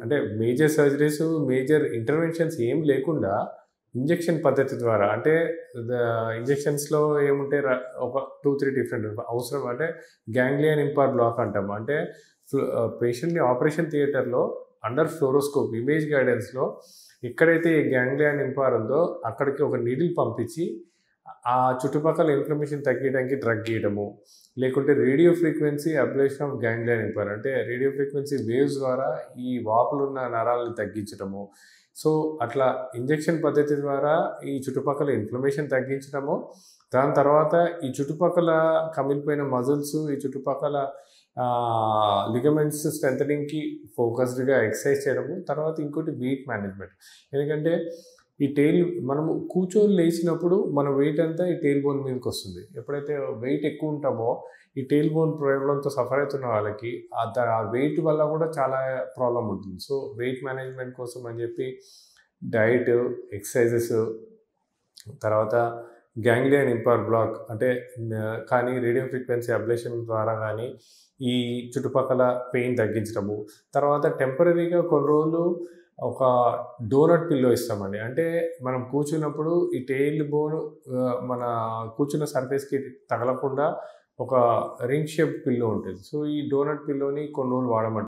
అంటే major surgeries, major interventions ఏం లేకుండా ఇంజెక్షన్ పద్ధతి ద్వారా అంటే ద ఇంజెక్షన్స్‌లో ఏముంటాయి ఒక 2, 3 డిఫరెంట్ అవసరం అంటే గ్యాంగ్లియన్ ఇంపార్ బ్లాక్ అంటాం. అంటే పేషెంట్‌ని ఆపరేషన్ థియేటర్‌లో అండర్ ఫ్లోరోస్కోప్ ఇమేజ్ గైడెన్స్‌లో ఎక్కడైతే ఈ గ్యాంగ్లియన్ ఇంపార్ ఉందో అక్కడికి ఒక నీడిల్ పంపించి ఆ చుట్టుపక్కల ఇన్ఫ్లమేషన్ తగ్గియడానికి డ్రగ్ గీయడము, లేకుంటే radio frequency ablation of ganglion impar అంటే రేడియో ఫ్రీక్వెన్సీ వేవ్స్ ద్వారా ఈ వాపులున్న నరాలను తగ్గించడము. సో, అట్లా ఇంజెక్షన్ పద్ధతి ద్వారా ఈ చుట్టుపక్కల ఇన్ఫ్లమేషన్ తగ్గించడము, దాని తర్వాత ఈ చుట్టుపక్కల కమిలిపోయిన మజిల్స్, ఈ చుట్టుపక్కల లిగమెంట్స్ స్ట్రెంథెనింగ్‌కి ఫోకస్డ్‌గా ఎక్సర్సైజ్ చేయడము. తర్వాత ఇంకోటి వెయిట్ మేనేజ్‌మెంట్. ఎందుకంటే ఈ టెయిల్ మనము కూర్చొని లేచినప్పుడు మన వెయిట్ అంతా ఈ టెయిల్ బోన్ మీదకొస్తుంది. ఎప్పుడైతే వెయిట్ ఎక్కువ ఉంటామో ఈ టెయిల్ బోన్ ప్రాబ్లమ్‌తో సఫర్ అవుతున్న వాళ్ళకి ఆ వెయిట్ వల్ల కూడా చాలా ప్రాబ్లమ్ ఉంటుంది. సో, వెయిట్ మేనేజ్‌మెంట్ కోసం అని చెప్పి డైట్, ఎక్సర్సైజెస్ తర్వాత గ్యాంగ్లియన్ ఇంపార్ బ్లాక్ అంటే కానీ రేడియో ఫ్రీక్వెన్సీ అబ్లేషన్ ద్వారా కానీ ఈ చుట్టుపక్కల పెయిన్ తగ్గించడము. తర్వాత టెంపరరీగా కొన్ని రోజులు ఒక డోనట్ పిల్లో ఇస్తామండి. అంటే మనం కూర్చున్నప్పుడు ఈ టెయిల్ బోన్ మన కూర్చున్న సర్ఫేస్‌కి తగలకుండా ఒక రింగ్ షేప్ పిల్లో ఉంటుంది. సో, ఈ డోనట్ పిల్లోని కొన్ని రోజులు వాడమంటారు.